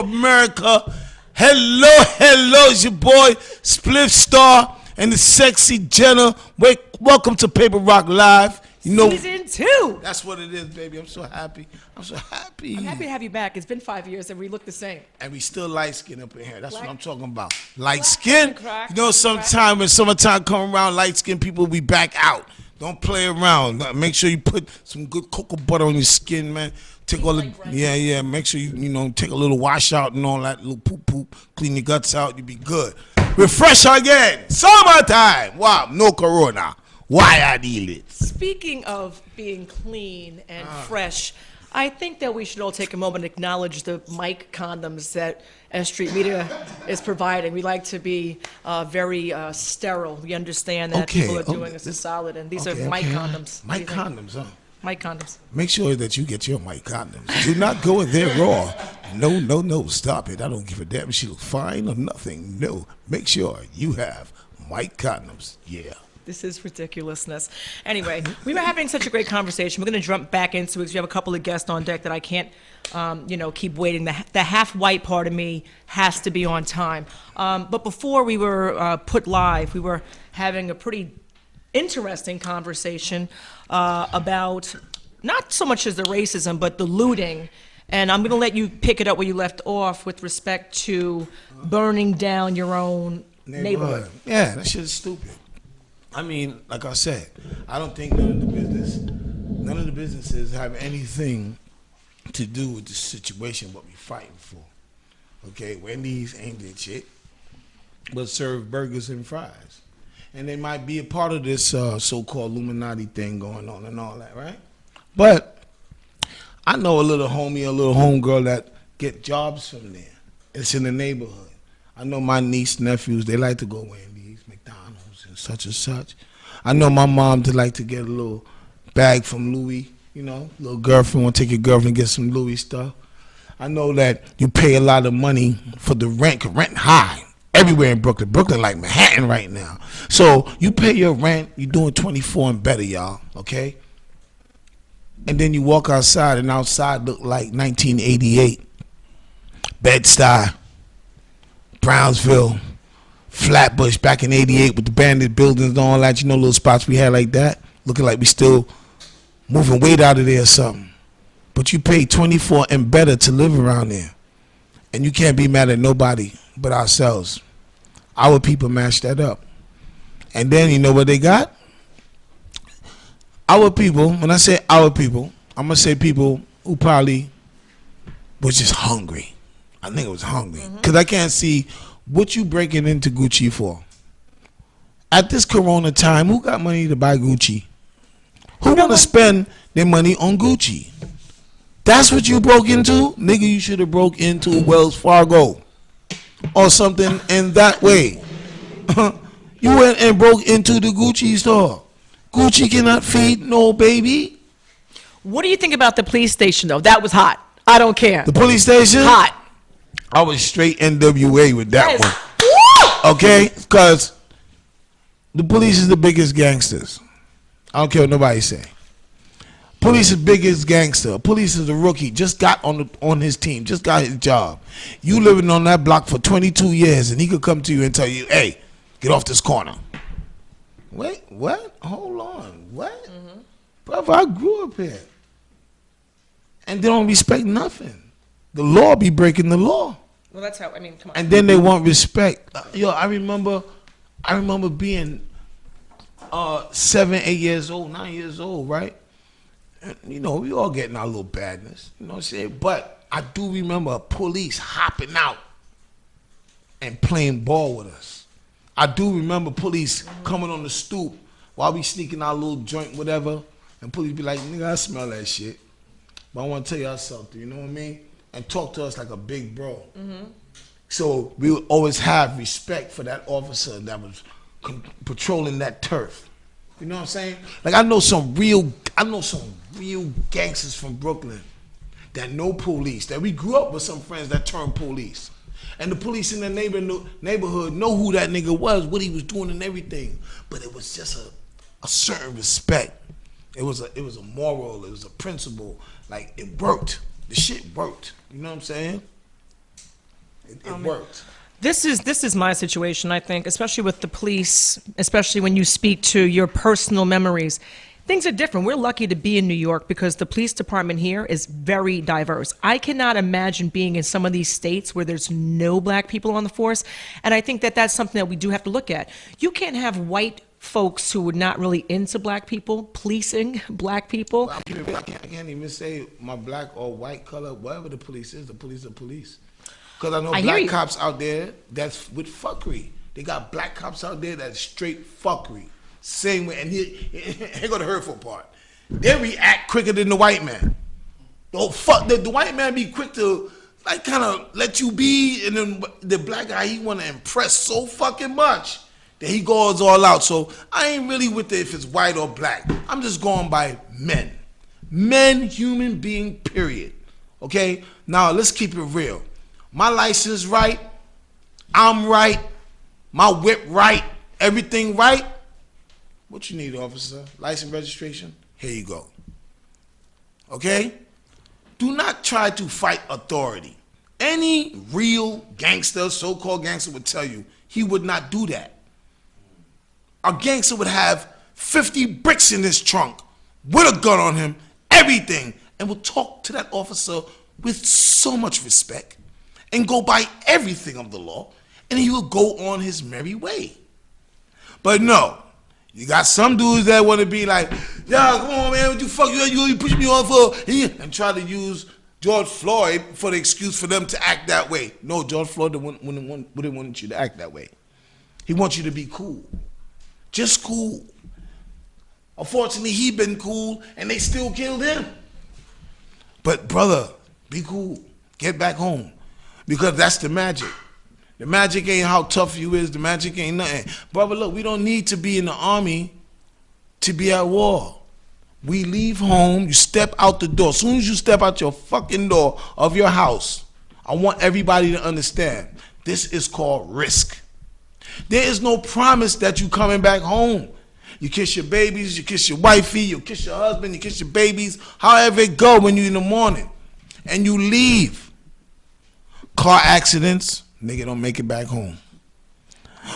America. Hello, it's your boy Spliff Star and the sexy Jenna. Welcome to Paperrock Live. You know, Season 2. That's what it is, baby. I'm so happy. I'm happy to have you back. It's been 5 years and we look the same. And we still light skin up in here. That's Black, what I'm talking about. Light skin. Crack, you know, sometime when summertime come around, light skin people will be back out. Don't play around. Make sure you put some good cocoa butter on your skin, man. Take all the Make sure you take a little wash out and all that little poop. Clean your guts out. You be good. Refresh again. Summertime. Wow. No corona. Why I deal it? Speaking of being clean and fresh, I think that we should all take a moment and acknowledge the mic condoms that S.STREET Media is providing. We like to be very sterile. We understand that people are doing us a solid, and these are mic condoms. Mic condoms, huh? Mic condoms. Make sure that you get your mic condoms. Do not go in there raw. No, stop it. I don't give a damn if she looks fine or nothing. No, make sure you have mic condoms. Yeah. This is ridiculousness. Anyway, we were having such a great conversation. We're going to jump back into it because we have a couple of guests on deck that I can't, keep waiting. The half-white part of me has to be on time. But before we were put live, we were having a pretty interesting conversation about not so much as the racism, but the looting. And I'm going to let you pick it up where you left off with respect to burning down your own neighborhood. Yeah, that shit is stupid. I mean, like I said, I don't think none of the businesses have anything to do with the situation what we fighting for. Okay, Wendy's ain't did shit, but serve burgers and fries. And they might be a part of this so-called Illuminati thing going on and all that, right? But I know a little homie, a little homegirl that get jobs from there. It's in the neighborhood. I know my niece, nephews, they like to go Wendy's, McDonald's, and such. I know my mom to like to get a little bag from Louis, little girlfriend, want to take your girlfriend get some Louis stuff. I know that you pay a lot of money for the rent, 'cause rent high everywhere in Brooklyn. Brooklyn like Manhattan right now. So you pay your rent, you're doing 24 and better, y'all, okay? And then you walk outside, and outside look like 1988. Bed-Stuy, Brownsville, Flatbush back in 88 with the bandit buildings and all that, little spots we had like that, looking like we still moving weight out of there or something. But you pay 24 and better to live around there. And you can't be mad at nobody but ourselves. Our people mashed that up. And then you know what they got? Our people, when I say our people, I'm going to say people who probably was just hungry. I think it was hungry. Because I can't see what you breaking into Gucci for. At this corona time, who got money to buy Gucci? Who want to spend their money on Gucci? That's what you broke into? Nigga, you should have broke into Wells Fargo or something in that way. You went and broke into the Gucci store. Gucci cannot feed no baby. What do you think about the police station, though? That was hot. I don't care. The police station? Hot. I was straight NWA with that one. Okay? Because the police is the biggest gangsters. I don't care what nobody say. Police is biggest gangster. Police is a rookie. Just got on his team. Just got his job. You living on that block for 22 years, and he could come to you and tell you, hey, get off this corner. Wait, what? Hold on. What? Brother, I grew up here. And they don't respect nothing. The law be breaking the law. Well, that's how, come on. And then they want respect. Yo, I remember being 7, 8 years old, 9 years old, right? And, we all getting our little badness. You know what I'm saying? But I do remember police hopping out and playing ball with us. I do remember police coming on the stoop while we sneaking our little joint, whatever, and police be like, nigga, I smell that shit. But I want to tell y'all something, you know what I mean? And talk to us like a big bro. So we would always have respect for that officer that was patrolling that turf. You know what I'm saying? Like I know some real gangsters from Brooklyn that know police, that we grew up with some friends that turned police. And the police in the neighborhood know who that nigga was, what he was doing and everything. But it was just a certain respect. It was a moral, it was a principle. Like it worked. The shit worked. You know what I'm saying? It worked. This is my situation, I think, especially with the police, especially when you speak to your personal memories. Things are different. We're lucky to be in New York because the police department here is very diverse. I cannot imagine being in some of these states where there's no black people on the force, and I think that that's something that we do have to look at. You can't have white folks who are not really into black people policing black people. Well, I can't even say my black or white color, whatever the police is, the police are police. Because I know black cops out there that's with fuckery. They got black cops out there that's straight fuckery. Same way, and here go the hurtful part. They react quicker than the white man. The white man be quick to like kind of let you be, and then the black guy, he want to impress so fucking much that he goes all out. So I ain't really with it if it's white or black. I'm just going by men. Men, human being, period. Okay? Now let's keep it real. My license right, I'm right, my whip right, everything right. What you need, officer? License, registration? Here you go. Okay? Do not try to fight authority. Any real gangster, so-called gangster, would tell you he would not do that. A gangster would have 50 bricks in his trunk with a gun on him, everything, and would talk to that officer with so much respect and go by everything of the law, and he will go on his merry way. But no. You got some dudes that want to be like, yeah, come on, man, what you fuck you push me on for, and try to use George Floyd for the excuse for them to act that way. No, George Floyd wouldn't want you to act that way. He wants you to be cool. Just cool. Unfortunately, he been cool, and they still killed him. But, brother, be cool. Get back home. Because that's the magic. The magic ain't how tough you is. The magic ain't nothing. Brother, look, we don't need to be in the army to be at war. We leave home, you step out the door. As soon as you step out your fucking door of your house, I want everybody to understand, this is called risk. There is no promise that you coming back home. You kiss your babies, you kiss your wifey, you kiss your husband, you kiss your babies, however it go when you in the morning. And you leave. Car accidents, nigga don't make it back home.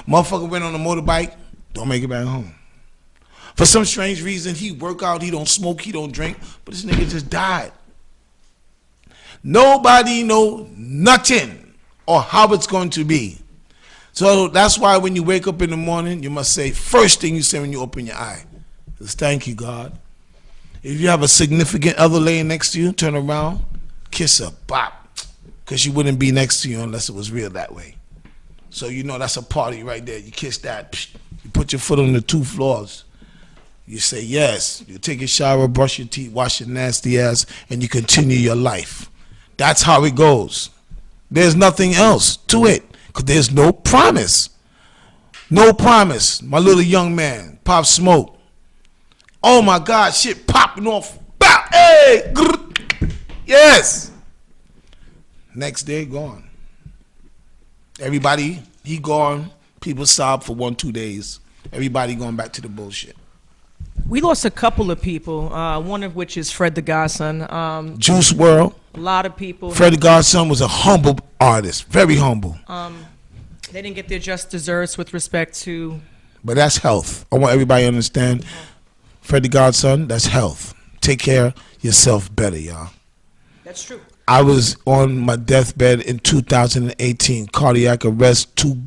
Motherfucker went on a motorbike, don't make it back home. For some strange reason, he work out, he don't smoke, he don't drink, but this nigga just died. Nobody know nothing or how it's going to be. So that's why when you wake up in the morning, you must say, first thing you say when you open your eye is thank you, God. If you have a significant other laying next to you, turn around, kiss her, bop. Because she wouldn't be next to you unless it was real that way. So you know that's a party right there. You kiss that. You put your foot on the 2 floors. You say yes. You take a shower, brush your teeth, wash your nasty ass, and you continue your life. That's how it goes. There's nothing else to it because there's no promise. No promise. My little young man, Pop Smoke. Oh my God, shit popping off. Bow, hey, grr. Yes. Next day, gone. Everybody, he gone. People sob for 1-2 days. Everybody going back to the bullshit. We lost a couple of people, one of which is Fred the Godson. Juice WRLD. A lot of people. Fred the Godson was a humble artist, very humble. They didn't get their just desserts with respect to. But that's health. I want everybody to understand. Fred the Godson, that's health. Take care of yourself better, y'all. That's true. I was on my deathbed in 2018, cardiac arrest, two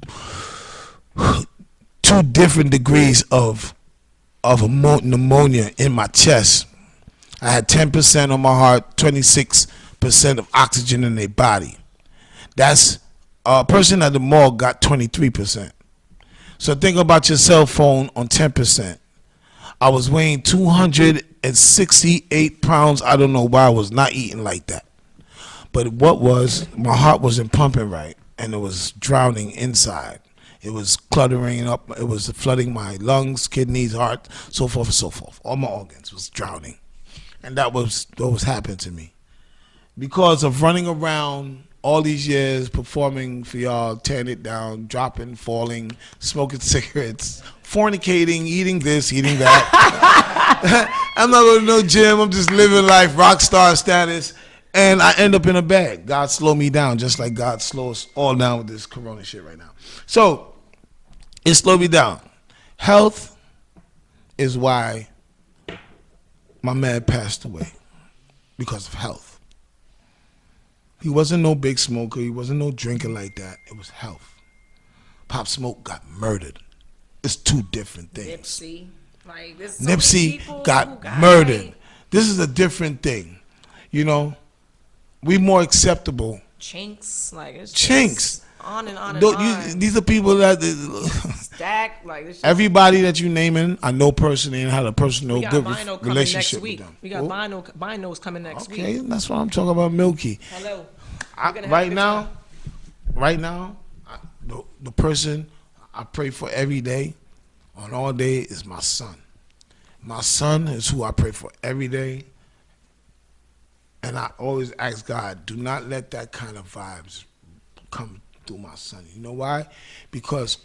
different degrees of pneumonia in my chest. I had 10% on my heart, 26% of oxygen in their body. That's a person at the morgue got 23%. So think about your cell phone on 10%. I was weighing 268 pounds. I don't know why I was not eating like that. But what was, my heart wasn't pumping right, and it was drowning inside. It was cluttering up. It was flooding my lungs, kidneys, heart, so forth and so forth. All my organs was drowning. And that was what was happening to me. Because of running around all these years, performing for y'all, tearing it down, dropping, falling, smoking cigarettes, fornicating, eating this, eating that. I'm not going to no gym. I'm just living life, rock star status. and I end up in a bag. God slow me down, just like God slows all down with this corona shit right now. So it slowed me down. Health is why my man passed away, because of health. He wasn't no big smoker. He wasn't no drinker like that. It was health. Pop Smoke got murdered. It's two different things. Nipsey. Like, there's so many Nipsey people got who got murdered. like, This is a different thing. You know, we more acceptable. Chinks. Like, it's Chinks. just on and on and Don't on. these are people that Stack. Like, it's just, everybody that you naming, I know personally and had a personal we got good Vinyl coming next relationship with week. them. We got Who? Vinyls coming next week. Okay, that's what I'm talking about, Milky. Hello. Right now, the person I pray for every day, on all day, is my son. My son is who I pray for every day. And I always ask God, do not let that kind of vibes come through my son. You know why? Because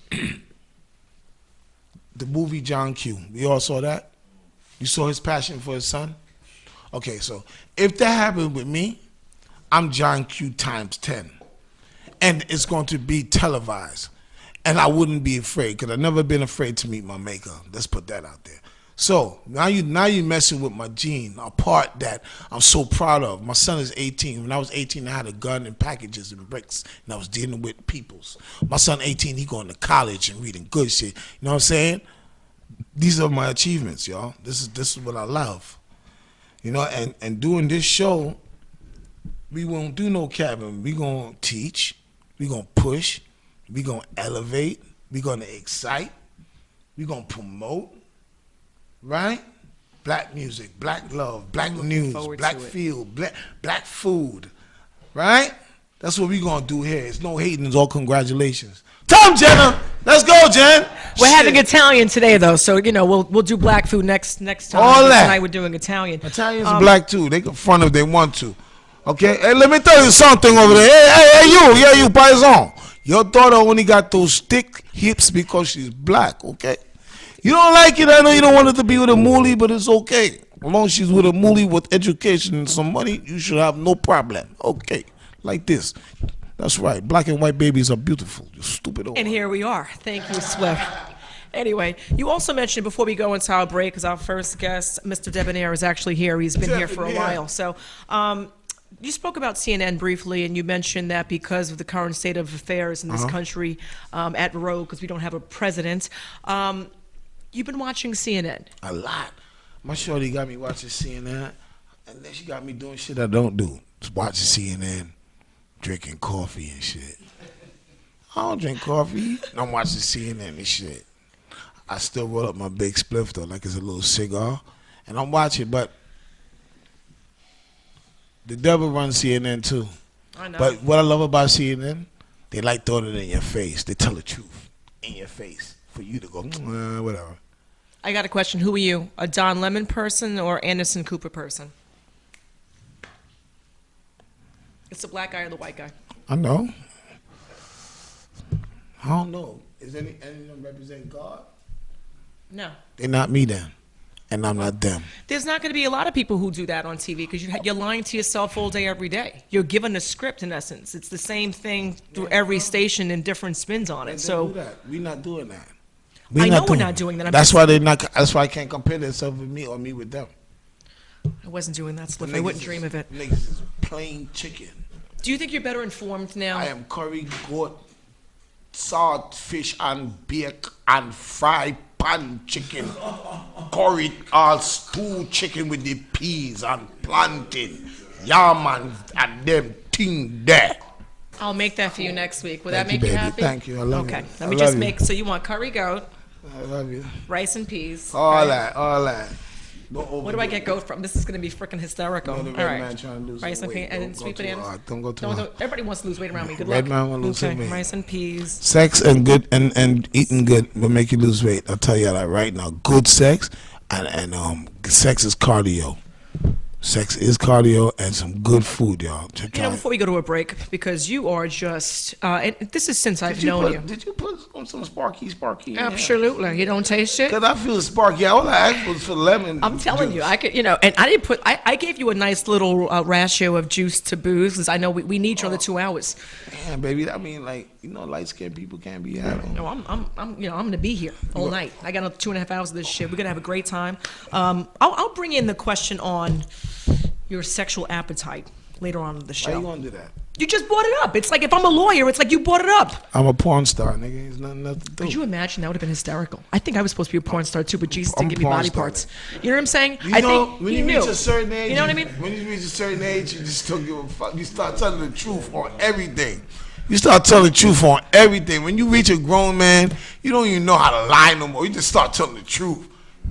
the movie John Q, we all saw that? You saw his passion for his son? Okay, so if that happened with me, I'm John Q times 10. And it's going to be televised. And I wouldn't be afraid, because I've never been afraid to meet my maker. Let's put that out there. So now you messing with my gene, a part that I'm so proud of. My son is 18. When I was 18, I had a gun and packages and bricks, and I was dealing with peoples. My son 18, he going to college and reading good shit. You know what I'm saying? These are my achievements, y'all. This is what I love. You know, and doing this show, we won't do no cabin. We gonna teach. We gonna push. We gonna elevate. We gonna excite. We gonna promote. Right? Black music, black love, black news, black field, black food. Right? That's what we gonna do here. It's no hating, it's all congratulations. Tom Jenna, let's go, Jen. We're having Italian today, though, so you know we'll do black food next time. All that. Tonight we're doing Italian. Italians are black too. They can front if they want to. Okay? Hey, let me tell you something over there. Hey, you Paisan. Your daughter only got those thick hips because she's black, okay? You don't like it. I know you don't want her to be with a moolie, but it's okay. As long as she's with a moolie with education and some money, you should have no problem. Okay, like this. That's right. Black and white babies are beautiful. You stupid old. And here we are. Thank you, Swift. Anyway, you also mentioned before we go into our break, because our first guest, Mr. Debonair, is actually here. He's been here for a while. So you spoke about CNN briefly, and you mentioned that because of the current state of affairs in this country at road, because we don't have a president, you've been watching CNN. A lot. My shorty got me watching CNN, and then she got me doing shit I don't do. Just watching CNN, drinking coffee and shit. I don't drink coffee. I'm watching CNN and shit. I still roll up my big spliff though, like it's a little cigar, and I'm watching. But the devil runs CNN too. I know. But what I love about CNN, they like throwing it in your face. They tell the truth in your face for you to go, whatever. I got a question. Who are you? A Don Lemon person or Anderson Cooper person? It's the black guy or the white guy? I know. I don't know. Is any of them represent God? No. They're not me then, and I'm not them. There's not going to be a lot of people who do that on TV because you're lying to yourself all day, every day. You're given a script, in essence. It's the same thing through every station and different spins on it. So we're not doing that. I know we're not doing that. That's why they're not. That's why I can't compare themselves with me or me with them. I wasn't doing that, Sliff. I wouldn't dream of it. Niggas is plain chicken. Do you think you're better informed now? I am curry, goat, salt, fish, and bake, and fried pan chicken. Curry, all stew chicken with the peas and plantain, yam and them thing there. I'll make that for you next week. Will Thank that make you, you baby. happy? Thank you. I love you. Okay. Let me I just love make. you. So you want curry goat, I love you. rice and peas. All right? that. What do I get goat from? This is going to be freaking hysterical. No, the All red right. man trying to lose rice some and weight. peas and sweet bananas. Don't go too hard. Everybody wants to lose weight around me. Good Red luck. man want to lose some weight. Rice and peas. Sex and good and eating good will make you lose weight. I'll tell you that right now. Good sex and sex is cardio. Sex is cardio and some good food, y'all. Before we go to a break, because you are just, and this is since I've known you. Did you put on some sparky? Absolutely. You don't taste it? Because I feel sparky. All I asked was for lemon I'm telling juice. you, I could, and I didn't I gave you a nice little ratio of juice to booze, because I know we need you on the 2 hours. Damn, baby. I mean, light-skinned people can't be had on. No, I'm going to be here all night. I got another 2.5 hours of this shit. We're going to have a great time. I'll bring in the question on your sexual appetite later on in the show. Why you gonna do that? You just brought it up. It's like if I'm a lawyer, it's like you brought it up. I'm a porn star, nigga. There's nothing else to do. Could you imagine? That would have been hysterical. I think I was supposed to be a porn star too, but Jesus didn't I'm give a me porn body star, parts. man. You know what I'm saying? You I know, think when he you knew. reach a certain age, You know what I mean? When you reach a certain age, you just don't give a fuck. You start telling the truth on everything. You start telling the truth on everything. When you reach a grown man, you don't even know how to lie no more. You just start telling the truth.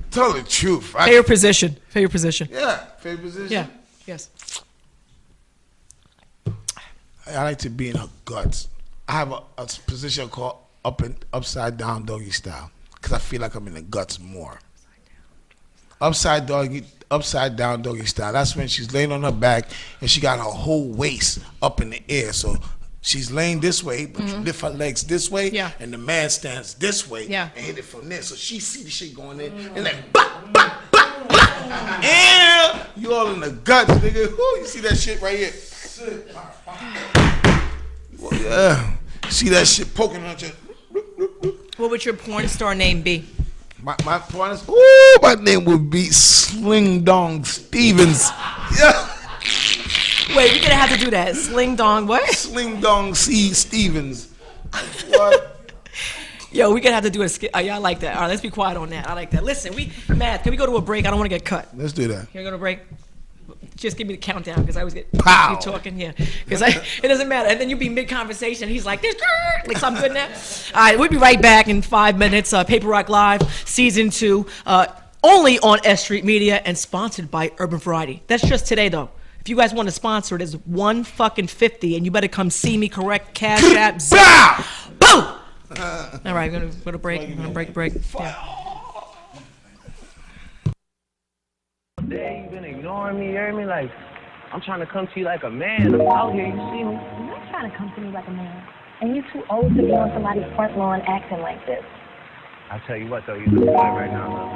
Tell the truth, right? Favorite position. Favorite position. Yeah, favorite position. Yeah. Yes. I like to be in her guts. I have a position called upside down doggy style because I feel like I'm in the guts more. Upside down doggy style. That's when she's laying on her back and she got her whole waist up in the air. So she's laying this way, but you lift her legs this way, and the man stands this way and hit it from there. So she see the shit going in and like, bah, bah, bah, bah. And you all in the guts, nigga. Woo, you see that shit right here? Well, yeah. See that shit poking on you. What would your porn star name be? My porn is, my name would be Sling Dong Stevens. Yeah. Wait, we're gonna have to do that. Sling Dong what? Sling Dong C. Stevens. What? Yo, we're gonna have to do a skit. Yeah, I like that. All right, let's be quiet on that. I like that. Listen, Matt, can we go to a break? I don't want to get cut. Let's do that. Can we go to a break? Just give me the countdown because I always get Pow. you talking. Yeah, because it doesn't matter. And then you be mid conversation. He's like, "This like something good now." All right, we'll be right back in 5 minutes. Paperrock Live Season 2, only on S.STREET Media and sponsored by Urban Variety. That's just today though. If you guys want to sponsor it, it's $1.50, and you better come see me. Correct Cash App. Boom. All right, we're gonna go to break. We're gonna break. Yeah. Day you've been ignoring me, you hear me? Like, I'm trying to come to you like a man. I'm out here, you see me? I'm not trying to come to me like a man. And you're too old to be on somebody's front lawn acting like this. I tell you what, though, you look good right now, love.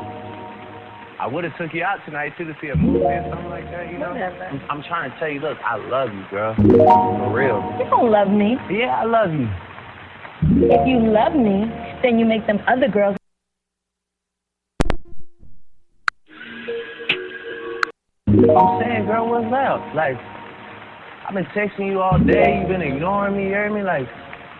I would have took you out tonight, too, to see a movie or something like that, you know? Whatever. I'm trying to tell you, look, I love you, girl. For real. You don't love me. Yeah, I love you. If you love me, then you make them other girls. I'm saying, girl, what's up? Like, I've been texting you all day. You've been ignoring me, you hear me? Like,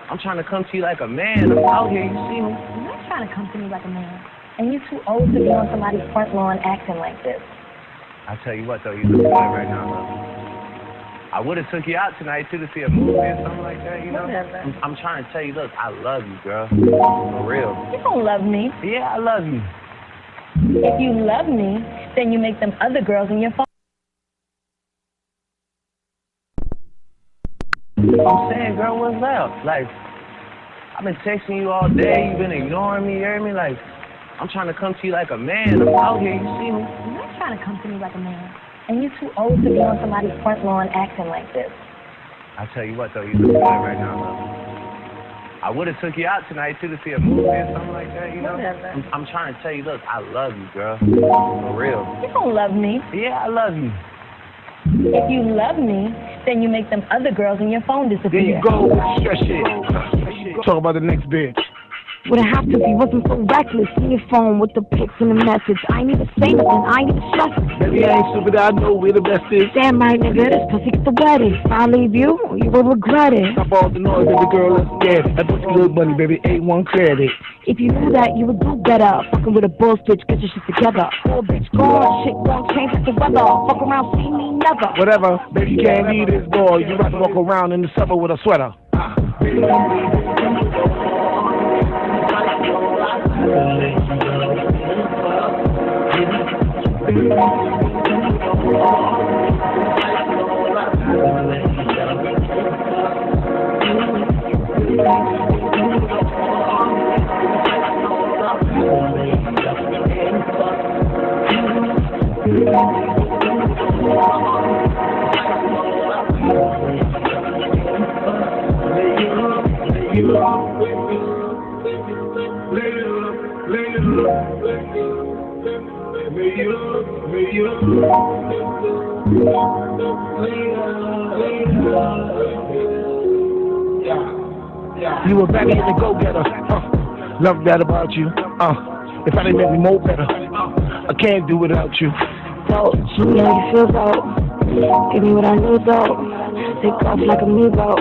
I'm trying to come to you like a man. I'm out here, you see me? I'm not trying to come to me like a man. And you're too old to be on somebody's front lawn acting like this. I tell you what, though, you look good right now, love. I would have took you out tonight, too, to see a movie or something like that, you know? Whatever. I'm trying to tell you, look, I love you, girl. For real. You don't love me. Yeah, I love you. If you love me, then you make them other girls in your phone. I'm saying, girl, what's up? Like, I've been texting you all day. You've been ignoring me, you hear me? Like, I'm trying to come to you like a man. I'm out here, you see me? I'm not trying to come to me like a man. And you're too old to be on somebody's front lawn acting like this. I tell you what, though, you look good right now, love. I would have took you out tonight, too, to see a movie or something like that, you know? Whatever. I'm trying to tell you, look, I love you, girl. For real. You don't love me. Yeah, I love you. If you love me, then you make them other girls in your phone disappear. There you go, stretch it. Talk about the next bitch. Wouldn't have to be, wasn't so reckless. In your phone with the pics and the message. I ain't even say nothing, I ain't even stress it. Baby, I ain't stupid, I know where the best is. Damn right, nigga, this pussy get the wettest. If I leave you, you will regret it. Stop all the noise, baby girl, let's get it. That pussy good money, baby, A1 credit. If you knew that, you would do better. Fucking with a boss bitch, get your shit together. Poor bitch gone, shit won't change with the weather. Fuck around, see me never. Whatever, baby, you can't leave this boy. You got to walk around in the summer with a sweater. You were back in the go-getter. Love that about you. If I didn't make me more better, I can't do without you. Dope, show me how you feel, dope. Give me what I need, dope. Take off like a amigo.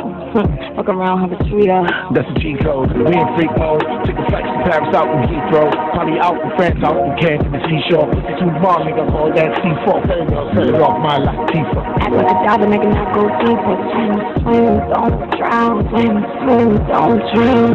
Fuck around, have a sweet That's a G code. We in freak mode. Took a flight to Paris out in Heathrow. Probably out in France, out in Cannes, the seashore. Too bomb, nigga, call that C4. Fed off my life, Tifa. Act like a diver, make it not go deeper. Swim, swim, don't drown. Swim, swim, don't drown.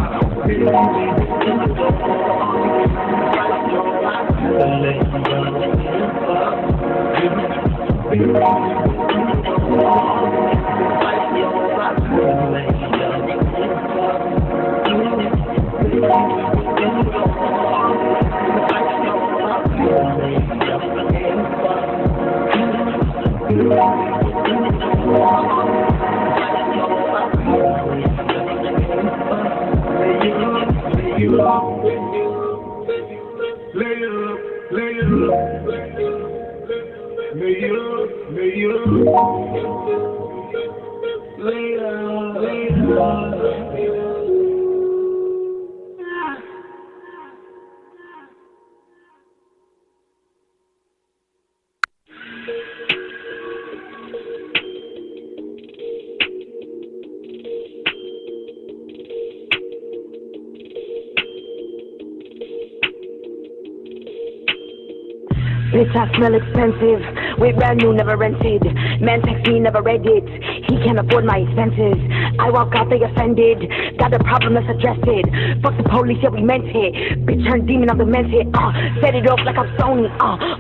Bitch, I smell expensive. With brand new, never rented. Man text me, never read it. He can't afford my expenses. I walk out, they offended. Got a problem, let's address it. Fuck the police, yeah, we meant it. Bitch turned demon, I'm demented. Set it off like I'm Sony.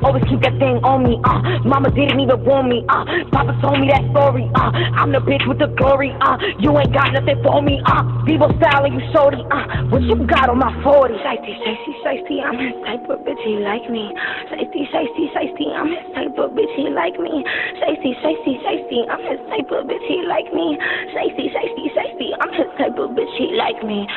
Always keep that thing on me. Mama didn't even warn me. Papa told me that story. I'm the bitch with the glory. You ain't got nothing for me. Vivo style and you shorty. What you got on my 40? Shiesty, shiesty, shiesty. I'm his type of bitch, he like me. Shiesty, shiesty, shiesty. I'm his type of bitch, he like me. Shiesty, shiesty, shiesty. I'm his type of bitch, he like me. Shiesty, shiesty, shiesty. I'm his type of bitch, he like me.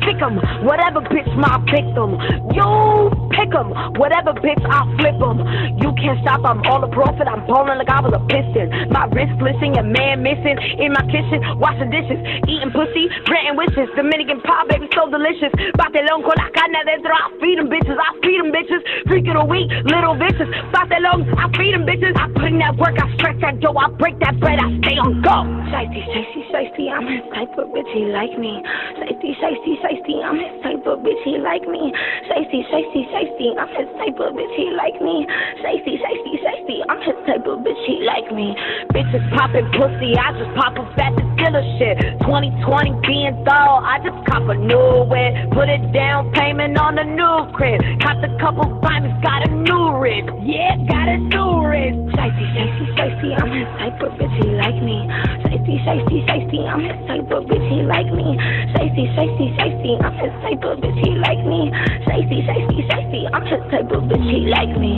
Pick 'em, whatever bitch my victim. You pick 'em, whatever bitch I flip 'em. You can't stop, I'm all a profit. I'm ballin' like I was a piston. My wrist glisten, your man missing. In my kitchen, washing dishes, eating pussy, granting wishes. Dominican pie, baby, so delicious. Batelon con la carne adentro, I feed 'em bitches, I feed 'em bitches. Freak of the week, little bitches. Batelon, I feed 'em bitches. I put in that work, I stretch that dough, I break that bread, I stay on go. Shiesty, shiesty, shiesty, I'm his type of bitch, he like me. Shiesty, shiesty, shiesty, I'm his type of bitch, he like me. Shiesty, shiesty, shiesty, I'm his type of bitch, he like me. Shiesty, shiesty, shiesty, I'm his type of bitch, he like me. Bitches poppin' pussy, I just pop a fat killer shit. 2020 being dull, I just cop a new whip. Put a down payment on a new crib. Copped a couple diamonds, got a new wrist. Yeah, got a new wrist. Shiesty, shiesty, shiesty, I'm his type of bitch, he like me. Shiesty, shiesty, shiesty, I'm his type of bitch, he like me. Shiesty, shiesty, shiesty, I'm his type of bitch, he like me. Shiesty, shiesty, shiesty, I'm his type of bitch, he like me.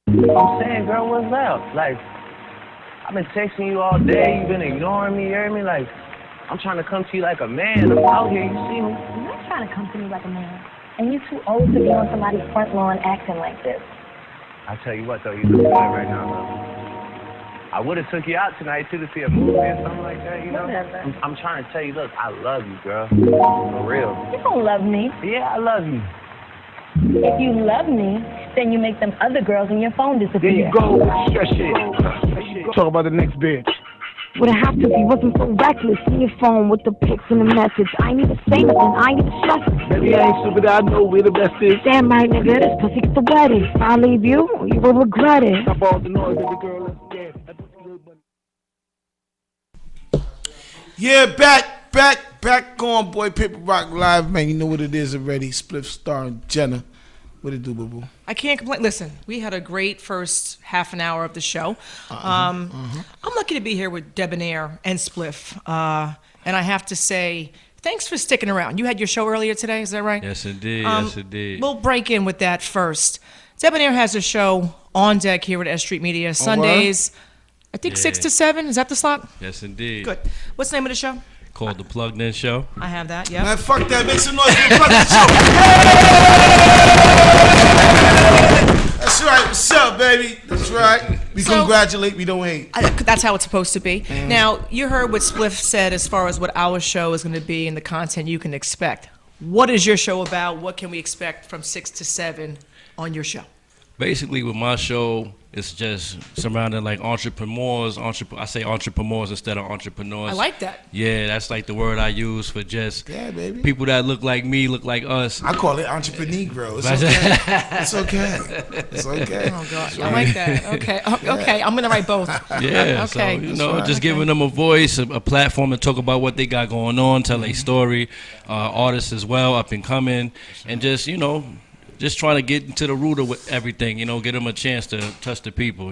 I'm saying, girl, what's up? Like, I've been texting you all day, you've been ignoring me, you hear me? Like, I'm trying to come to you like a man. I'm out here, you see me? I'm not trying to come to me like a man. And you're too old to be on somebody's front lawn acting like this. I tell you what, though, you look good right now, though. I would have took you out tonight, too, to see a movie or something like that, you know? Whatever. I'm trying to tell you, look, I love you, girl. For real. You don't love me. Yeah, I love you. If you love me, then you make them other girls in your phone disappear. There you go, that shit. Talk about the next bitch. Would it have to be? Wasn't so reckless. In your phone with the pics and the message. I ain't even say nothing. I ain't even stress it. Baby, I ain't stupid. I know where the best is. Damn right, nigga. This pussy gets the wettest. If I leave you, you will regret it. Stop all the noise, baby girl. Let's get it. Yeah, back on, boy. Paperrock Live, man. You know what it is already. Spliff Star and Jenna. What it do, boo-boo? I can't complain. Listen, we had a great first half an hour of the show. I'm lucky to be here with Debonair and Spliff. And I have to say, thanks for sticking around. You had your show earlier today, is that right? Yes, indeed. Yes, indeed. We'll break in with that first. Debonair has a show on deck here at S.STREET Media, Sundays, I think 6 to 7. Is that the slot? Yes, indeed. Good. What's the name of the show? called The Plugged In Show. I have that, yeah. Man, fuck that. Make some noise for the fucking show. That's right. What's up, baby? That's right. We congratulate. We don't hate. That's how it's supposed to be. Now, you heard what Spliff said as far as what our show is going to be and the content you can expect. What is your show about? What can we expect from 6 to 7 on your show? Basically, with my show, it's just surrounding like entrepreneurs. I say entrepreneurs instead of entrepreneurs. I like that. Yeah, that's like the word I use for just baby. people that look like me, look like us. I call it entrepreneur. It's okay. It's okay. It's okay. Oh God, I like that. Okay, okay. I'm gonna write both. Yeah. Okay. So you know, just giving them a voice, a platform to talk about what they got going on, tell their story. Artists as well, up and coming, and just just trying to get into the root of everything, get them a chance to touch the people,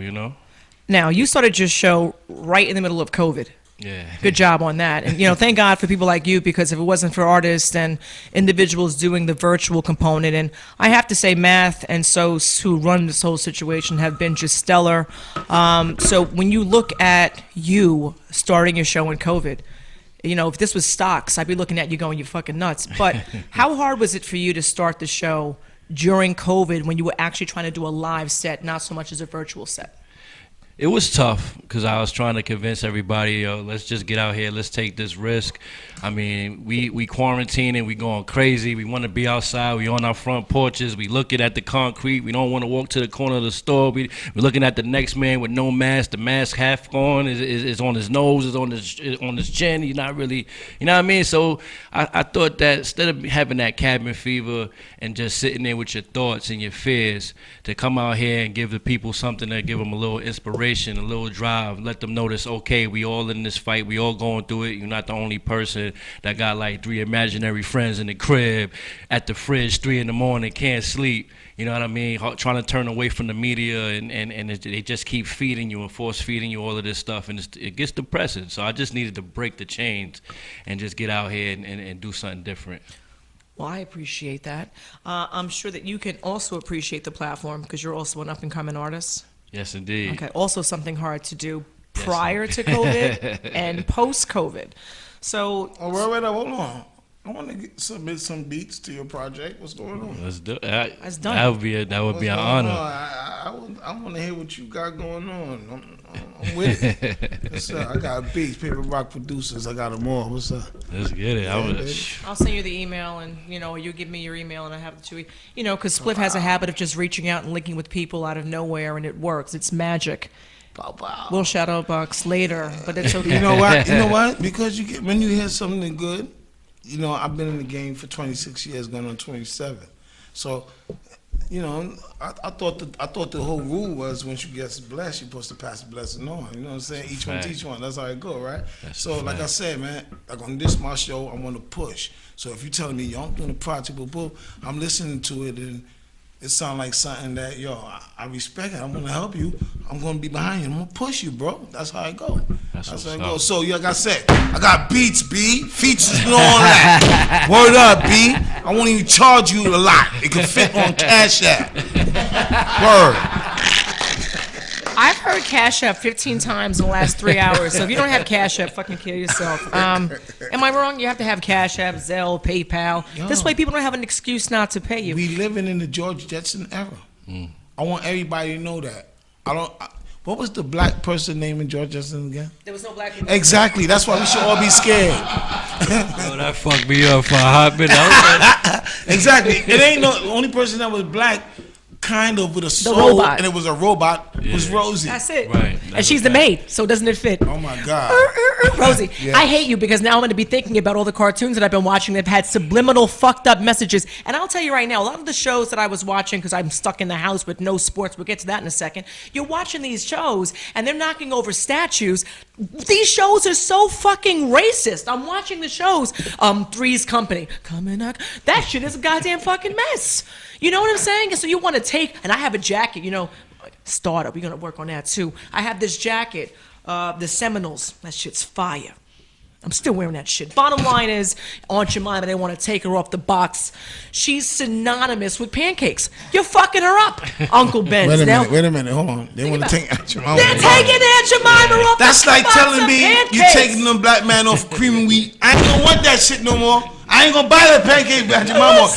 Now, you started your show right in the middle of COVID. Yeah. Good job on that. And, thank God for people like you, because if it wasn't for artists and individuals doing the virtual component, and I have to say Math and Sos, who run this whole situation, have been just stellar. So when you look at you starting your show in COVID, if this was stocks, I'd be looking at you going, you're fucking nuts. But how hard was it for you to start the show during COVID when you were actually trying to do a live set, not so much as a virtual set? It was tough because I was trying to convince everybody, let's just get out here, let's take this risk. I mean, we quarantining, we going crazy, we want to be outside, we on our front porches, we looking at the concrete, we don't want to walk to the corner of the store, we're looking at the next man with no mask, the mask half gone, is on his nose, is on his chin, he's not really, you know what I mean? So I thought that instead of having that cabin fever and just sitting there with your thoughts and your fears, to come out here and give the people something that give them a little inspiration, a little drive, let them know this okay, we all in this fight, we all going through it. You're not the only person that got like 3 imaginary friends in the crib, at the fridge, 3 in the morning, can't sleep. You know what I mean? Trying to turn away from the media, and they just keep feeding you and force feeding you all of this stuff, and it gets depressing. So I just needed to break the chains and just get out here and do something different. Well, I appreciate that. I'm sure that you can also appreciate the platform because you're also an up-and-coming artist. Yes, indeed. Okay, also something hard to do prior to COVID and post-COVID. So, wait, hold on. I want to submit some beats to your project. What's going on? Let's do it. That's done. That would be an honor. I want to hear what you got going on. I'm with it. What's up? I got beats, Paperrock producers. I got them all. What's up? Let's get it. I'll send you the email, and you give me your email, and I have the two. Because Spliff has a habit of just reaching out and linking with people out of nowhere, and it works. It's magic. We'll shadow box later, but it's okay. You know what? You know what? Because when you hear something good. I've been in the game for 26 years, going on 27. So, I thought the whole rule was once you get blessed, you're supposed to pass the blessing on. You know what I'm saying? Each one teach one. That's how it go, right? So, like I said, man, like on this my show, I want to push. So if you're telling me, I'm doing a project, I'm listening to it, and it sounds like something that, I respect it. I'm going to help you. I'm going to be behind you. I'm going to push you, bro. That's how I go. That's how I go. So, like I said, I got beats, B, features and all that. Word up, B. I won't even charge you a lot. It can fit on Cash App. Word. I've heard Cash App 15 times in the last 3 hours, so if you don't have Cash App, fucking kill yourself. Am I wrong? You have to have Cash App, Zelle, PayPal. This way people don't have an excuse not to pay you. We living in the George Jetson era. I want everybody to know that. What was the black person name in George Jetson again? There was no black people. Exactly. That's why we should all be scared. That fucked me up for a hot minute. Exactly. It ain't the only person that was black. Kind of with a soul, robot. And it was a robot. It was Rosie. That's it. Right. And she's the maid, so doesn't it fit? Oh my God. Rosie, I hate you because now I'm going to be thinking about all the cartoons that I've been watching that have had subliminal fucked up messages. And I'll tell you right now, a lot of the shows that I was watching, because I'm stuck in the house with no sports, we'll get to that in a second. You're watching these shows and they're knocking over statues. These shows are so fucking racist. I'm watching the shows. Three's Company. Coming up. That shit is a goddamn fucking mess. You know what I'm saying? And so you want to take, and I have a jacket, startup, we're going to work on that too. I have this jacket, the Seminoles, that shit's fire. I'm still wearing that shit. Bottom line is, Aunt Jemima, they want to take her off the box. She's synonymous with pancakes. You're fucking her up, Uncle Ben. Wait a minute, hold on. They want to take Aunt Jemima. They're taking Aunt Jemima off That's the like box telling of me pancakes. you taking the black man off cream and wheat. I ain't gonna want that shit no more. I ain't gonna buy that pancake Aunt Jemima.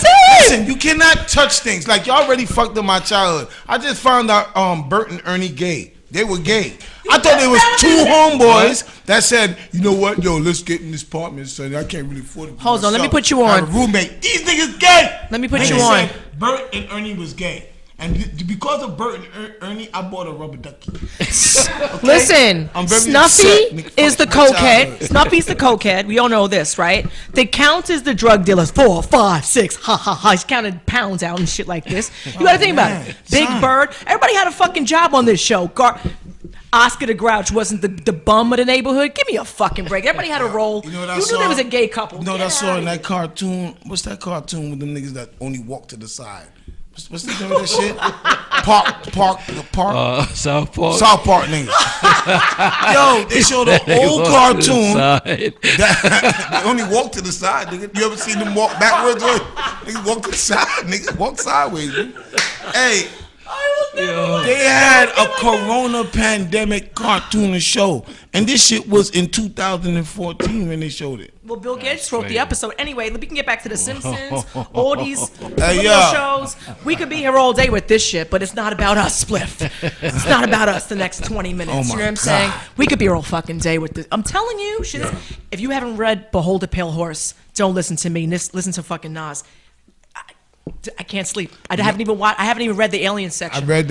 Listen, you cannot touch things. Like, y'all already fucked up my childhood. I just found out Bert and Ernie gay. They were gay. I thought there was two homeboys that said, you know what, yo, let's get in this apartment, son. I can't really afford it. Hold on, let me put you I on. have a roommate. These niggas gay. Let me put you on. Bert and Ernie was gay. And because of Bert and Ernie, I bought a rubber ducky. Okay? Listen, I'm very Snuffy upset. is the cokehead. Snuffy's the cokehead. We all know this, right? The Count is the drug dealers. 4, 5, 6, ha ha ha. He's counting pounds out and shit like this. You gotta think about it. Big Bird. Everybody had a fucking job on this show. Oscar the Grouch wasn't the bum of the neighborhood. Give me a fucking break. Everybody had a role. You know what I knew saw? there was a gay couple. You know what I saw in that cartoon? What's that cartoon with them niggas that only walk to the side? What's the name of that shit? Park. South Park. South Park niggas. Yo, they showed an old cartoon that they only walk to the side, nigga. You ever seen them walk backwards? Niggas walk to the side, niggas walk sideways. Hey, they had a corona pandemic cartoon show, and this shit was in 2014 when they showed it. Well, Bill Gates wrote the episode. Anyway, we can get back to The Simpsons, all these shows. We could be here all day with this shit, but it's not about us, Spliff. It's not about us the next 20 minutes. You know what I'm saying? We could be here all fucking day with this. I'm telling you, shit. If you haven't read Behold a Pale Horse, don't listen to me. Listen to fucking Nas. I can't sleep. I haven't even read the Alien section. I read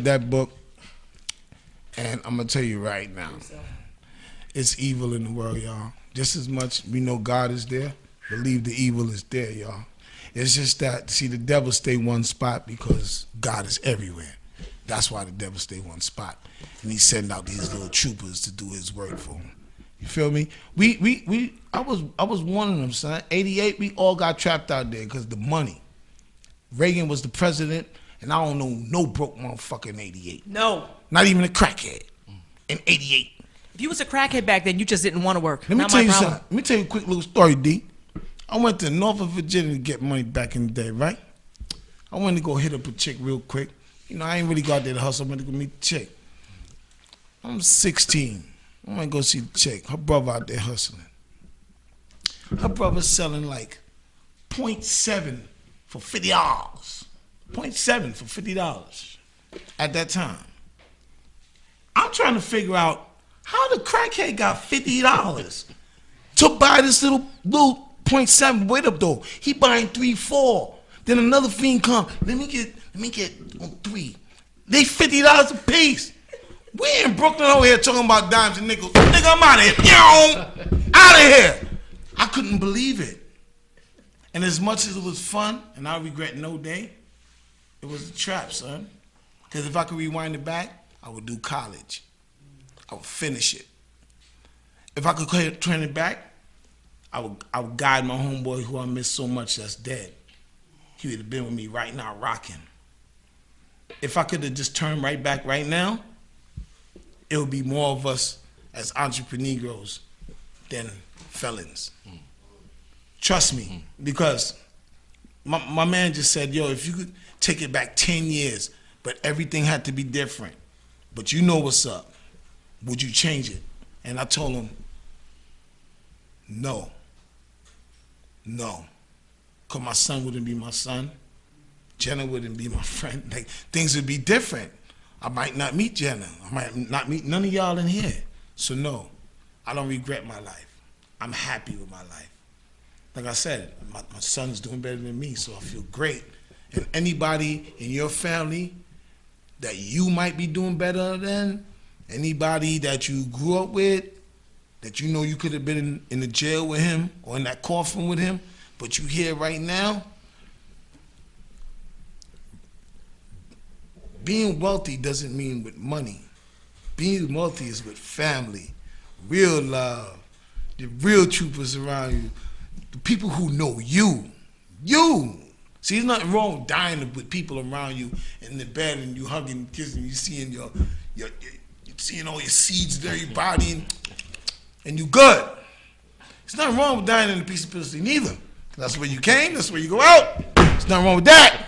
that book, and I'm gonna tell you right now, it's evil in the world, y'all. Just as much we know God is there, believe the evil is there, y'all. It's just that, see, the devil stay one spot because God is everywhere. That's why the devil stay one spot, and he send out these little troopers to do his work for him. You feel me? I was one of them, son. 88, we all got trapped out there because the money. Reagan was the president, and I don't know no broke motherfucker in 88. No. Not even a crackhead in 88. If you was a crackhead back then, you just didn't want to work. Let me tell you something. Let me tell you a quick little story, D. I went to Norfolk, Virginia to get money back in the day, right? I went to go hit up a chick real quick. You know, I ain't really got there to hustle. I went to go meet the chick. I'm 16. I went to go see the chick. Her brother out there hustling. Her brother's selling like 0.7 for $50. 0.7 for $50 at that time. I'm trying to figure out how the crackhead got $50 to buy this little 0.7. Wait up though, he buying 3, 4. Then another fiend come. Let me get on 3. They $50 a piece. We in Brooklyn over here talking about dimes and nickels. Nigga, I'm out of here. Out of here. I couldn't believe it. And as much as it was fun, and I regret no day, it was a trap, son. Because if I could rewind it back, I would do college. I would finish it. If I could turn it back, I would guide my homeboy who I miss so much that's dead. He would have been with me right now rocking. If I could have just turned right back right now, it would be more of us as entrepreneurs than felons. Trust me, because my man just said, yo, if you could take it back 10 years, but everything had to be different, but you know what's up, would you change it? And I told him, no. Because my son wouldn't be my son. Jenna wouldn't be my friend. Like, things would be different. I might not meet Jenna. I might not meet none of y'all in here. So no, I don't regret my life. I'm happy with my life. Like I said, my son's doing better than me, so I feel great. And anybody in your family that you might be doing better than, anybody that you grew up with, that you know you could have been in the jail with him or in that coffin with him, but you here right now, being wealthy doesn't mean with money. Being wealthy is with family, real love, the real troopers around you, the people who know you. See, there's nothing wrong with dying with people around you in the bed and you hugging, kissing, you seeing you seeing all your seeds in your body, and you good. There's nothing wrong with dying in a piece of pussy neither. That's where you came, that's where you go out. There's nothing wrong with that.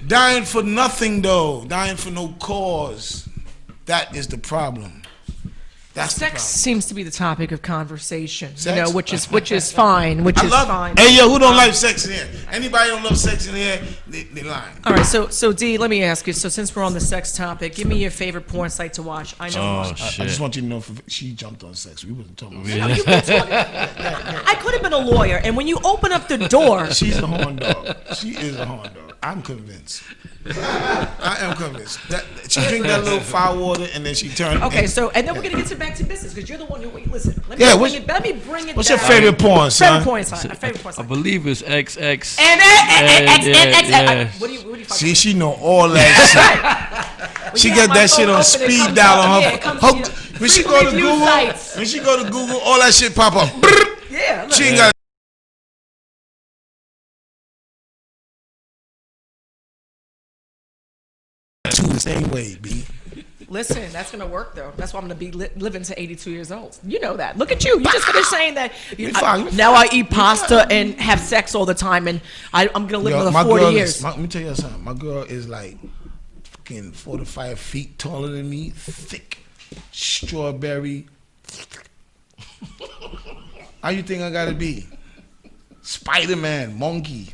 Dying for nothing though, dying for no cause. That is the problem. That's the Sex problem. seems to be the topic of conversation, Sex? you know, which is fine, which is fine. Hey, yo, who don't like sex in here? Anybody don't love sex in here, they lying. All right, so D, let me ask you. So since we're on the sex topic, give me your favorite porn site to watch. I know. Oh, I shit. just want you to know, she jumped on sex. We wasn't talking about sex. No, you've been talking. I could have been a lawyer, and when you open up the door, She's a horn dog. She is a horn dog. I'm convinced. I am convinced. She drink that little fire water and then she turn. okay. So and then we're gonna get back to business because you're the one who. Wait, listen. Let me Yeah, bring it. Let me bring it. What's back. your favorite porn, son? Favorite porn site. Favorite porn I site. believe it's XX. And yeah. What do you See, she know all that shit. She you have got my that shit phone on open, it speed comes dial up. on Yeah, her. it comes her- to you. when she Frequent go to review Google, sites. when she go to Google, all that shit pop up. Brrr. Yeah. Look. She ain't got the same way, B. Listen, that's gonna work though. That's why I'm gonna be living to 82 years old. You know that. Look at you. You just finished saying that. Now I eat pasta and have sex all the time, and I'm gonna live Yo, another 40 girl years. let me tell you something. My girl is like fucking 4 to 5 feet taller than me, thick, strawberry. How you think I gotta be? Spider-Man, monkey,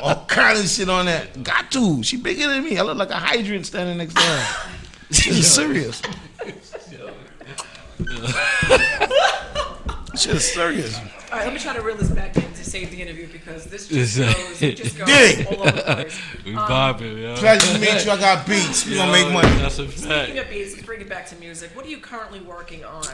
all kind of shit on that. Got to. She bigger than me. I look like a hydrant standing next to her. She's serious. She's serious. All right, let me try to reel this back in to save the interview because this just goes Dig. all over the place. We bopping, yo. Pleasure to meet you. I got beats. We gonna make money. That's a Speaking fact. of beats, let's bring it back to music. What are you currently working on?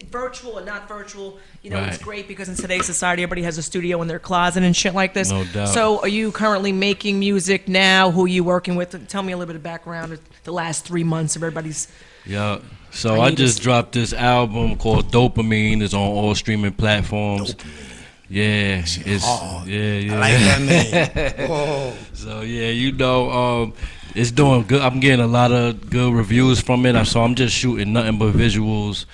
Virtual or not virtual? You know, it's Right. great because in today's society, everybody has a studio in their closet and shit like this. No doubt. So, are you currently making music now? Who are you working with? Tell me a little bit of background of the last 3 months of everybody's. Yeah. So I just dropped this album called Dopamine. It's on all streaming platforms. Yeah, it's hard. yeah. I like that name. Oh. So yeah, you know, it's doing good. I'm getting a lot of good reviews from it. So I'm just shooting nothing but visuals,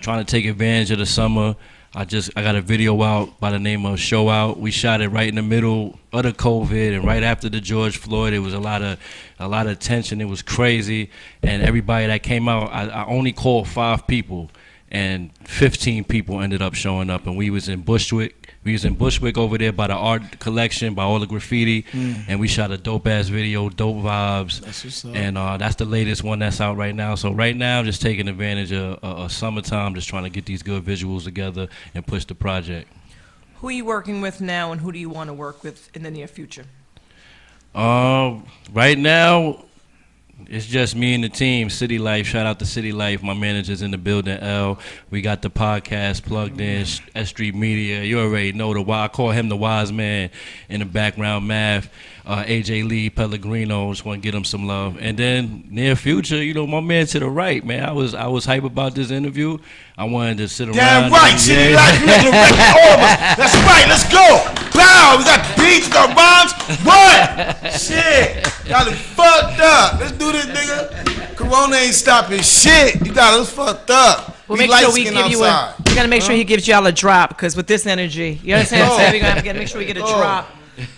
trying to take advantage of the summer. I got a video out by the name of Show Out. We shot it right in the middle of the COVID and right after the George Floyd. It was a lot of tension. It was crazy, and everybody that came out, I only called 5 people, and 15 people ended up showing up. And we was in Bushwick. We was in Bushwick over there by the art collection, by all the graffiti, and we shot a dope ass video, dope vibes. That's what's up. And that's the latest one that's out right now. So right now, I'm just taking advantage of summertime, just trying to get these good visuals together and push the project. Who are you working with now, and who do you want to work with in the near future? Right now, it's just me and the team. City Life, shout out to City Life. My manager's in the building, L. We got the podcast plugged in, S.STREET Media. You already know I call him the wise man in the background, Math. AJ Lee, Pellegrino, just want to get him some love. And then near future, you know, my man to the right, man. I was hype about this interview. I wanted to sit around. Damn right, City Life, we got the record over. That's right, let's go. Wow, we got beats, we got rhymes. What? Shit, got it fucked up. Let's do this, nigga. Corona ain't stopping shit. You got us fucked up. We'll We make sure light we skin give you outside. we gotta make sure he gives y'all a drop because with this energy, you understand what I'm saying? We gotta make sure we get a drop.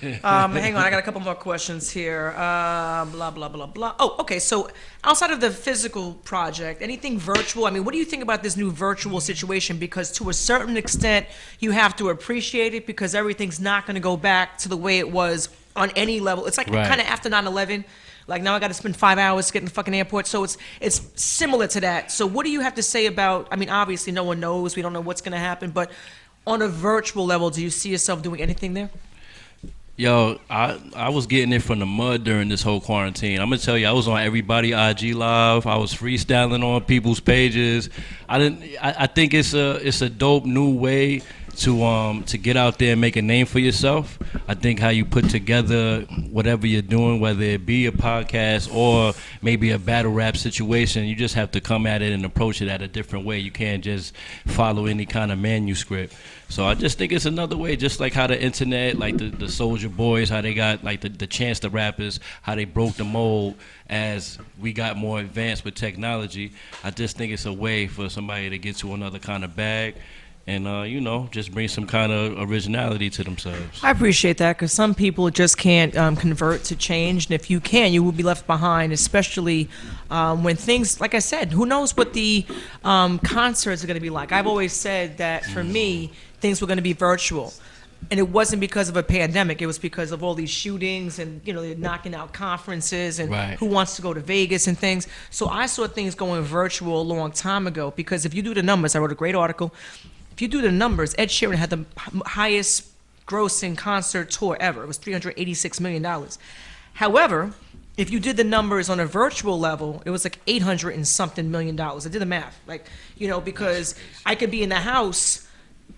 Hang on, I got a couple more questions here. Blah blah blah blah. Oh, okay. So outside of the physical project, anything virtual? I mean, what do you think about this new virtual situation? Because to a certain extent, you have to appreciate it because everything's not going to go back to the way it was on any level. It's like Right. kind of after 9/11. Like now I got to spend 5 hours getting the fucking airport. So it's similar to that. So what do you have to say about? I mean, obviously no one knows. We don't know what's going to happen. But on a virtual level, do you see yourself doing anything there? Yo, I was getting it from the mud during this whole quarantine. I'm gonna tell you, I was on everybody IG live. I was freestyling on people's pages. I think it's a dope new way to get out there and make a name for yourself. I think how you put together whatever you're doing, whether it be a podcast or maybe a battle rap situation, you just have to come at it and approach it at a different way. You can't just follow any kind of manuscript. So I just think it's another way, just like how the internet, like the Soulja Boys, how they got like the Chance the Rappers, how they broke the mold as we got more advanced with technology. I just think it's a way for somebody to get to another kind of bag. and just bring some kind of originality to themselves. I appreciate that because some people just can't convert to change, and if you can, you will be left behind, especially when things, like I said, who knows what the concerts are going to be like. I've always said that for me, things were going to be virtual. And it wasn't because of a pandemic. It was because of all these shootings and, they're knocking out conferences and who wants to go to Vegas and things. So I saw things going virtual a long time ago because if you do the numbers, I wrote a great article. If you do the numbers, Ed Sheeran had the highest grossing concert tour ever. It was $386 million. However, if you did the numbers on a virtual level, it was like 800 and something million dollars. I did the math, because I could be in the house.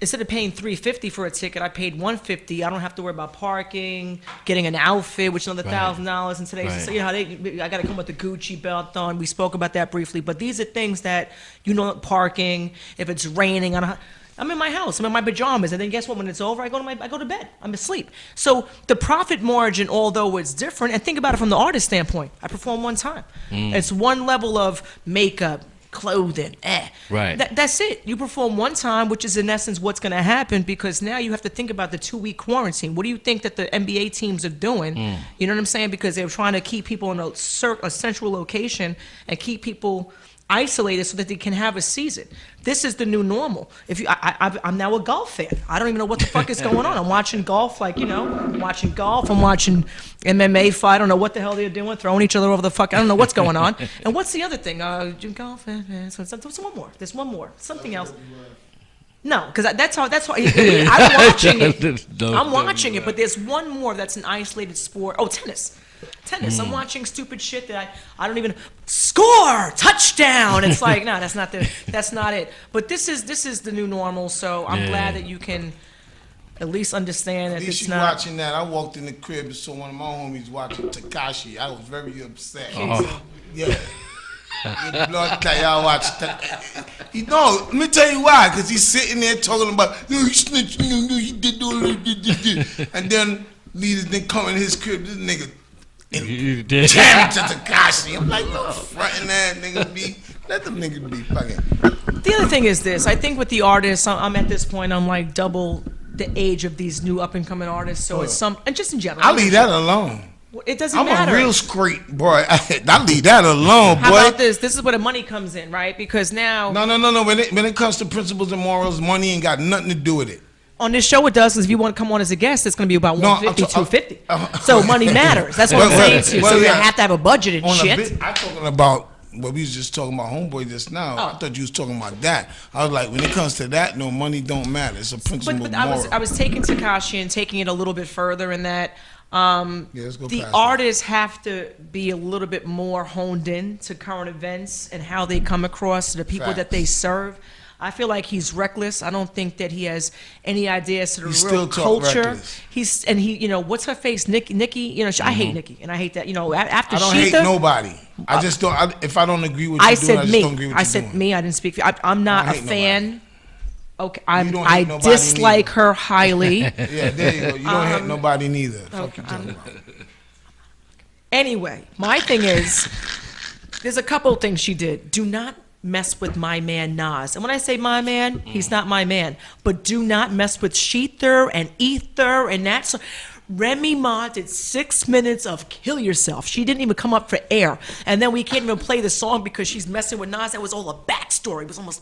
Instead of paying $350 for a ticket, I paid $150. I don't have to worry about parking, getting an outfit, which is another $1,000 in today's. So I got to come with the Gucci belt on. We spoke about that briefly, but these are things that parking. If it's raining, I'm in my house. I'm in my pajamas, and then guess what? When it's over, I go to bed. I'm asleep. So the profit margin, although it's different, and think about it from the artist standpoint. I perform one time. It's one level of makeup, clothing, Right. That's it. You perform one time, which is in essence what's going to happen, because now you have to think about the 2-week quarantine. What do you think that the NBA teams are doing? You know what I'm saying? Because they're trying to keep people in a central location and keep people isolated so that they can have a season. This is the new normal. I'm now a golf fan. I don't even know what the fuck is going on. I'm watching golf, I'm watching golf. I'm watching MMA fight. I don't know what the hell they're doing, throwing each other over the fuck. I don't know what's going on. And what's the other thing? Golf. There's one more. There's one more. Something else. No, because that's how. I'm watching it. I'm watching it, but there's one more that's an isolated sport. Oh, tennis. I'm watching stupid shit that I don't even score touchdown. It's like, no, that's not it. But this is the new normal. So I'm glad that you can at least understand that at least it's you not. Watching that, I walked in the crib and saw one of my homies watching Tekashi. I was very upset. Yeah. Blood that y'all watch. Let me tell you why. Because he's sitting there talking about, he snitched, he did all this. And then leaders didn't come in his crib. This nigga. Damn to Tekashi. I'm like, no, fronting that nigga be. Let them niggas be fucking. The other thing is this. I think with the artists, I'm at this point, I'm like double the age of these new up and coming artists. So it's and just in general. I leave that alone. It doesn't matter. I'm a real street boy. I leave that alone, boy. How about this? This is where the money comes in, right? Because now. No. When it comes to principles and morals, money ain't got nothing to do with it. On this show, it does, because if you want to come on as a guest, it's going to be about $150, $250. So money matters. That's what I'm saying to you. So you have to have a budget and shit. I'm talking about what we was just talking about, homeboy, just now. I thought you was talking about that. I was like, when it comes to that, no, money don't matter. It's a principle of moral. I was taking Tekashi and taking it a little bit further in that let's go the artists have to be a little bit more honed in to current events and how they come across to the people that they serve. I feel like he's reckless. I don't think that he has any ideas to the real culture. Reckless. What's her face? Nikki. I hate Nikki, and I hate that. After I don't hate nobody. I just don't. If I don't agree with you, I just don't agree with you. I said me. I didn't speak for you. I'm not a fan. Nobody. Okay, I dislike her highly. Yeah, there you go. You don't hate nobody neither. Okay, anyway, my thing is, there's a couple of things she did. Do not mess with my man Nas. And when I say my man, he's not my man. But do not mess with Sheether and Ether and that. So Remy Ma did 6 minutes of Kill Yourself. She didn't even come up for air. And then we can't even play the song because she's messing with Nas. That was all a backstory. It was almost...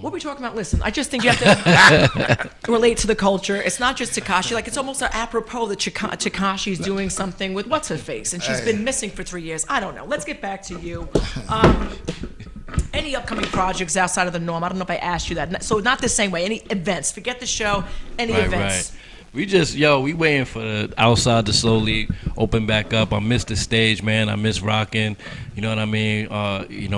What are we talking about? Listen, I just think you have to relate to the culture. It's not just Tekashi. Like, it's almost apropos that Tekashi's doing something with what's-her-face. And she's been missing for 3 years. I don't know. Let's get back to you. Any upcoming projects outside of the norm? I don't know if I asked you that. So not the same way. Any events? Forget the show. Any events? Right. We waiting for the outside to slowly open back up. I miss the stage, man. I miss rocking. You know what I mean?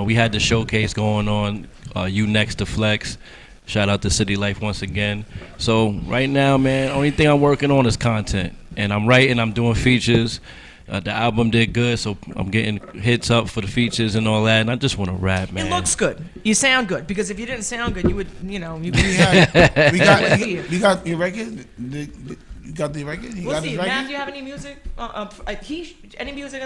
We had the showcase going on. You Next to Flex. Shout out to City Life once again. So right now, man, only thing I'm working on is content. And I'm writing, I'm doing features. The album did good, so I'm getting hits up for the features and all that. And I just want to rap, man. It looks good. You sound good. Because if you didn't sound good, you would, We got your record? You got the record? He We'll got see. his Matt, record? do you have any music? Any music?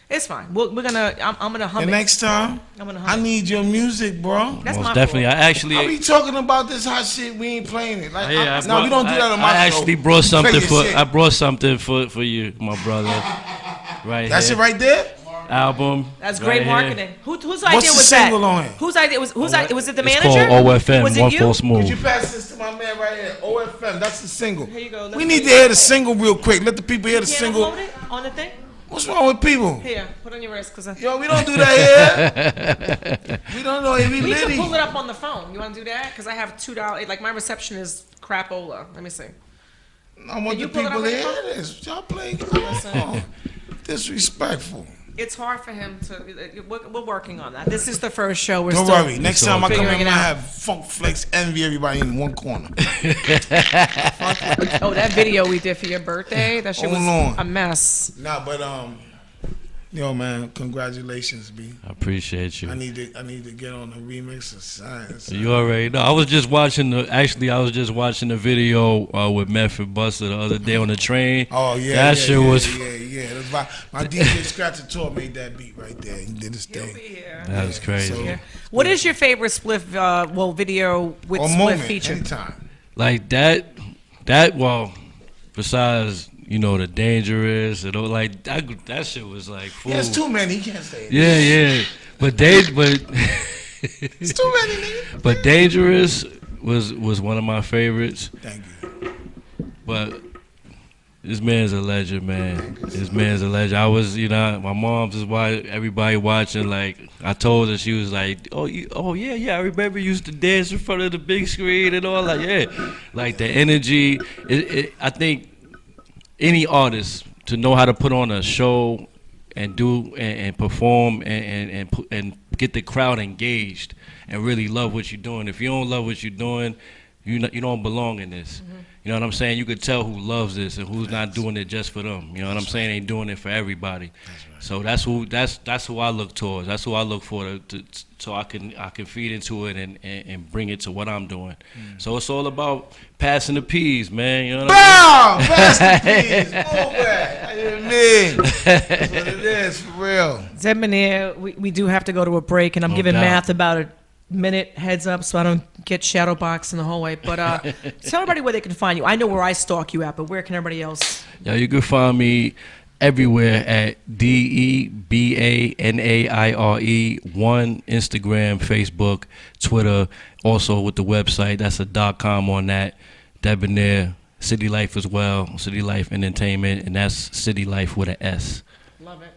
It's fine. I'm gonna hum The it. next time, I'm gonna hum I it. need your music, bro. That's Most my definitely. fault. I actually. I be talking about this hot shit. We ain't playing it. Like, Yeah, no, we don't do that on my I show. actually brought We something play for. your shit. I brought something for you, my brother. Right That's here. it right there. Album. That's right great here. marketing. Whose idea What's the was that? single on it? Whose idea was? Was it the It's manager? called OFM. Was it One you? False Move. Could you pass this to my man right here? OFM. That's the single. Here you go. We need to hear the single real quick. Let the people hear the Can't single. upload it on the thing? What's wrong with people? Here, put on your wrist, cause Yo, we don't do that here. We don't know. We we can litty. pull it up on the phone. You want to do that? Cause I have $2. Like my reception is crapola. Let me see. I want you the pull it people up to on your hear this. Y'all playing. Oh, disrespectful. It's hard for him to. We're working on that. This is the first show. We're Don't still worry. Next time I come in, figuring I'm it gonna out. have Funk Flex envy everybody in one corner. Oh, that video we did for your birthday. That shit was Hold on. a mess. Nah, but yo, man, congratulations, B. I appreciate you. I need to get on the remix of Science. You already know. I was just watching the video with Meth and Buster the other day on the train. Oh yeah, that shit was. Yeah. That's my DJ Scratcher Tour made that beat right there. He did his He'll be thing. here. That was crazy. So, What is your favorite split? Video with or split moment, feature? anytime. Like that. Well, besides the Dangerous and all, like that shit was like. Fool. Yeah, it's too many. He can't say it. Yeah. But It's too many, nigga. But Dangerous was one of my favorites. Thank you. But this man's a legend, man. This man's a legend. I was, my mom's is why everybody watching. Like I told her, she was like, "Oh yeah. I remember you used to dance in front of the big screen and all." Like like the energy. I think any artist to know how to put on a show and do and perform and get the crowd engaged and really love what you're doing. If you don't love what you're doing, you don't belong in this. Mm-hmm. You know what I'm saying? You could tell who loves this and who's not doing it just for them. You know what I'm saying? Ain't doing it for everybody. So that's who I look towards. That's who I look for so I can feed into it and bring it to what I'm doing. So it's all about passing the peas, man. You know what I mean? Bow! Pass the peas. Move it. I didn't mean. That's what it is, for real. Zebmanir, we do have to go to a break, and I'm No giving doubt. Math about a minute heads up so I don't get shadow boxed in the hallway. But tell everybody where they can find you. I know where I stalk you at, but where can everybody else? Yeah, you can find me everywhere at DEBANAIRE1, Instagram, Facebook, Twitter, also with the website. That's a .com on that. Debonair, City Life as well, City Life Entertainment, and that's City Life with an S. Love it.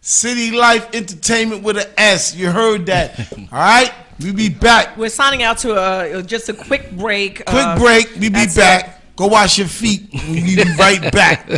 City Life Entertainment with an S. You heard that. All right? We be back. We're signing out to just a quick break. Quick break. We be that's back. Go wash your feet. We be right back.